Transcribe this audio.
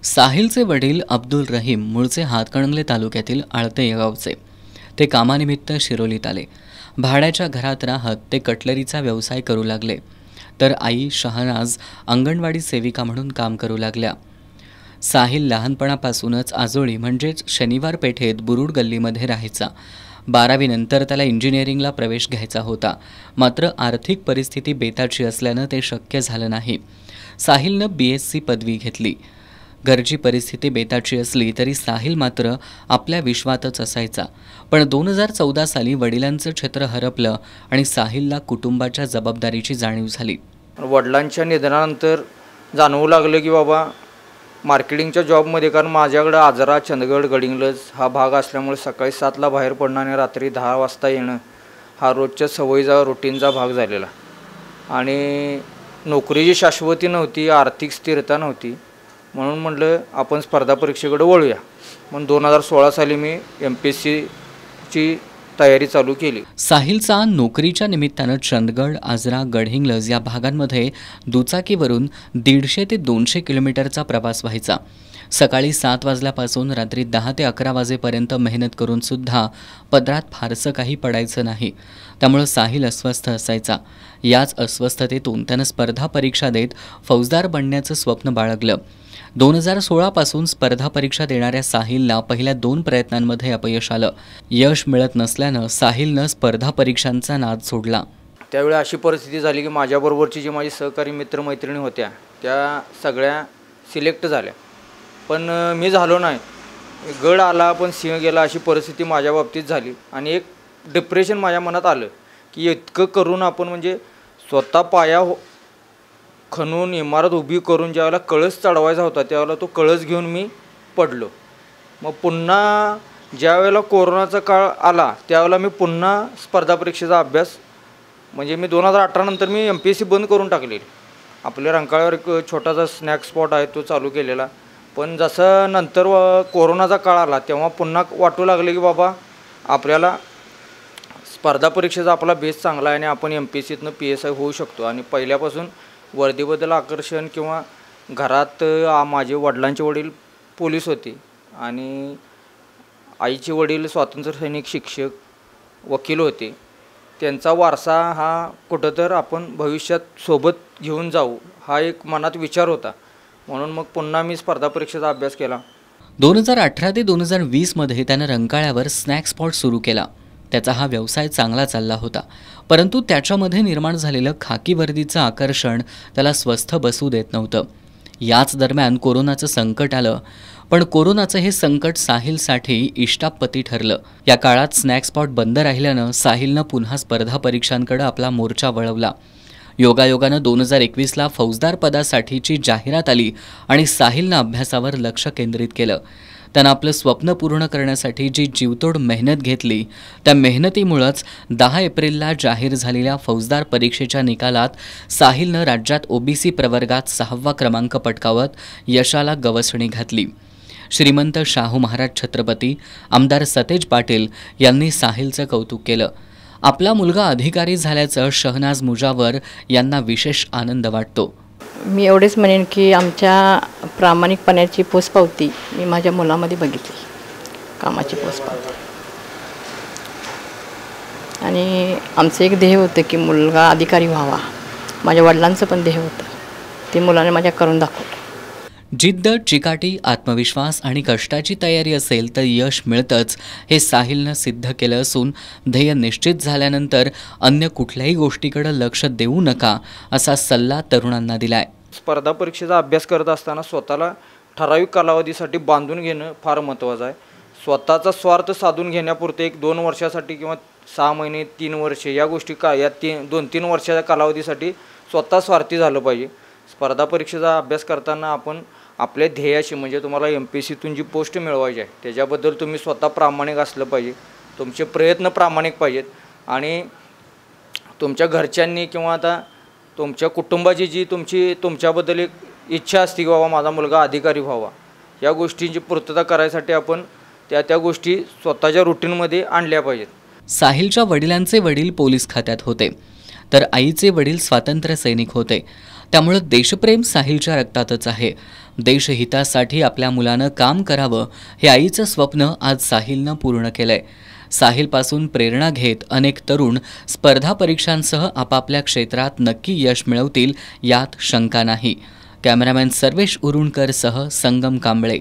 साहिलचे वडील अब्दुल रहीम मूळचे हातकणंगले तालुक्यातील आळते या गावचे. ते कामानिमित्त शिरोलीत आले. भाड्याच्या घरात राहत ते कटलरीचा व्यवसाय करू लागले, तर आई शहनाज अंगणवाडी सेविका म्हणून काम करू लागल्या. साहिल लहानपणापासूनच आजोळी म्हणजेच शनिवार पेठेत बुरुड गल्लीमध्ये राहायचा. 12वी नंतर त्याला इंजिनिअरिंगला प्रवेश घ्यायचा होता, मात्र आर्थिक परिस्थिती बेताची असल्यानं ते शक्य झालं नाही. साहिलनं BSc पदवी घेतली. घरची परिस्थिती बेताची असली तरी साहिल मात्र आपल्या विश्वातच असायचा. पण 2014 साली वडिलांचं छत्र हरपलं आणि साहिलला कुटुंबाच्या जबाबदारीची जाणीव झाली. वडिलांच्या निधनानंतर जाणवू लागलं की बाबा मार्केटिंगच्या जॉबमध्ये, कारण माझ्याकडं आजरा, चंदगड, गडिंग्लज हा भाग असल्यामुळे सकाळी 7ला बाहेर पडणं आणि रात्री 10 वाजता येणं हा रोजच्या सवयीचा रुटीनचा भाग झालेला. आणि नोकरीची शाश्वती नव्हती, आर्थिक स्थिरता नव्हती. म्हणून म्हटलं आपण स्पर्धा परीक्षेकडे वळूया. म्हणून 2016 साली मी MPSCची तयारी चालू केली. साहिलचा नोकरीच्या निमित्तानं चंदगड, आजरा, गडहिंग्लज या भागांमध्ये दुचाकीवरून 150 ते 200 किलोमीटरचा प्रवास व्हायचा. सकाळी 7 वाजल्यापासून रात्री 10 ते 11 वाजेपर्यंत मेहनत करून सुद्धा पदरात फारसं काही पडायचं नाही. त्यामुळं साहिल अस्वस्थ असायचा. याच अस्वस्थतेतून त्यानं स्पर्धा परीक्षा देत फौजदार बनण्याचं स्वप्न बाळगलं. 2016 पासून स्पर्धा परीक्षा देणाऱ्या साहिलला पहिल्या 2 प्रयत्नांमध्ये अपयश आलं. यश मिळत नसल्यानं साहिलनं स्पर्धा परीक्षांचा नाद सोडला. त्यावेळी अशी परिस्थिती झाली की माझ्याबरोबरची जी माझी सहकारी मित्रमैत्रिणी होत्या त्या सगळ्या सिलेक्ट झाल्या, पण मी झालो नाही. गड आला पण सिंह गेला अशी परिस्थिती माझ्या बाबतीत झाली. आणि एक डिप्रेशन माझ्या मनात आलं की इतकं करून आपण म्हणजे स्वतः पाया खणून इमारत उभी करून ज्यावेळेला कळस चढवायचा होता त्यावेळेला तो कळस घेऊन मी पडलो. मग पुन्हा ज्यावेळेला कोरोनाचा काळ आला त्यावेळेला मी पुन्हा स्पर्धा परीक्षेचा अभ्यास म्हणजे मी 2018 नंतर मी MPSC बंद करून टाकलेली. आपल्या रंकाळ्यावर एक छोटासा स्नॅक स्पॉट आहे तो चालू केलेला. पण जसं नंतर कोरोनाचा काळ आला तेव्हा पुन्हा वाटू लागले की बाबा आपल्याला स्पर्धा परीक्षेचा आपला बेस चांगला आहे आणि आपण MPSCतनं PSI होऊ शकतो. आणि पहिल्यापासून वर्दीबद्दल आकर्षण किंवा घरात माझे वडिलांचे वडील पोलीस होते आणि आईचे वडील स्वातंत्र्य सैनिक शिक्षक वकील होते. त्यांचा वारसा हा कुठं तर आपण भविष्यात सोबत घेऊन जाऊ हा एक मनात विचार होता. म्हणून मग पुन्हा मी स्पर्धा परीक्षेचा अभ्यास केला. 2018 ते 2020 मध्ये त्यानं रंकाळ्यावर स्नॅक स्पॉट सुरू केला. त्याचा हा व्यवसाय चांगला चालला होता, परंतु त्याच्यामध्ये निर्माण झालेलं खाकी वर्दीचं आकर्षण त्याला स्वस्थ बसू देत नव्हतं. याच दरम्यान कोरोनाचं संकट आलं, पण कोरोनाचं हे संकट साहिलसाठी इष्टापत्ती ठरलं. या काळात स्नॅक स्पॉट बंद राहिल्यानं साहिलनं पुन्हा स्पर्धा परीक्षांकडे आपला मोर्चा वळवला. योगायोगानं 2021ला फौजदार पदासाठीची जाहिरात आली आणि साहिलनं अभ्यासावर लक्ष केंद्रित केलं. त्यानं आपलं स्वप्न पूर्ण करण्यासाठी जी जीवतोड मेहनत घेतली त्या मेहनतीमुळंच 10 एप्रिलला जाहीर झालेल्या फौजदार परीक्षेच्या निकालात साहिलनं राज्यात OBC प्रवर्गात 6वा क्रमांक पटकावत यशाला गवसणी घातली. श्रीमंत शाहू महाराज छत्रपती, आमदार सतेज पाटील यांनी साहिलचं कौतुक केलं. आपला मुलगा अधिकारी झाल्याचं शहनाज मुजावर यांना विशेष आनंद वाटतो. मी एवढेच म्हणेन की आमच्या प्रामाणिकपणाची पोचपावती मी माझ्या मुलामध्ये बघितली, कामाची पोचपावती. आणि आमचं एक ध्येय होतं की मुलगा अधिकारी व्हावा. माझ्या वडिलांचं पण ध्येय होतं, ते मुलाने माझ्या करून दाखवलं. जिद्द, चिकाटी, आत्मविश्वास आणि कष्टाची तयारी असेल तर यश मिळतंच हे साहिलनं सिद्ध केलं असून ध्येय निश्चित झाल्यानंतर अन्य कुठल्याही गोष्टीकडे लक्ष देऊ नका असा सल्ला तरुणांना दिलाय. स्पर्धा परीक्षेचा अभ्यास करत असताना स्वतःला ठराविक कालावधीसाठी बांधून घेणं फार महत्त्वाचं आहे. स्वतःचा स्वार्थ साधून घेण्यापुरते एक 2 वर्षासाठी किंवा 6 महिने 3 वर्षे या गोष्टी या 2-3 वर्षाच्या कालावधीसाठी स्वतः स्वार्थी झालं पाहिजे. स्पर्धा परीक्षेचा अभ्यास करताना आपण आपल्या ध्येयाशी म्हणजे तुम्हाला MPSCतून जी पोस्ट मिळवायची आहे त्याच्याबद्दल तुम्ही स्वतः प्रामाणिक असलं पाहिजे. तुमचे प्रयत्न प्रामाणिक पाहिजेत आणि तुमच्या घरच्यांनी किंवा आता तुमच्या कुटुंबाची जी तुमच्याबद्दल एक इच्छा असते की बाबा माझा मुलगा अधिकारी व्हावा, या गोष्टींची पूर्तता करायसाठी आपण त्या गोष्टी स्वतःच्या रुटीनमध्ये आणल्या पाहिजेत. साहिलच्या वडिलांचे वडील पोलीस खात्यात होते, तर आईचे वडील स्वातंत्र्य सैनिक होते. त्यामुळे देशप्रेम साहिलच्या रक्तातच आहे. देशहितासाठी आपल्या मुलानं काम करावं हे आईचं स्वप्न आज साहिलनं पूर्ण केलंय. साहिलपासून प्रेरणा घेत अनेक तरुण स्पर्धा परीक्षांसह आपापल्या क्षेत्रात नक्की यश मिळवतील यात शंका नाही. कॅमेरामॅन सर्वेश उरुणकरसह संगम कांबळे.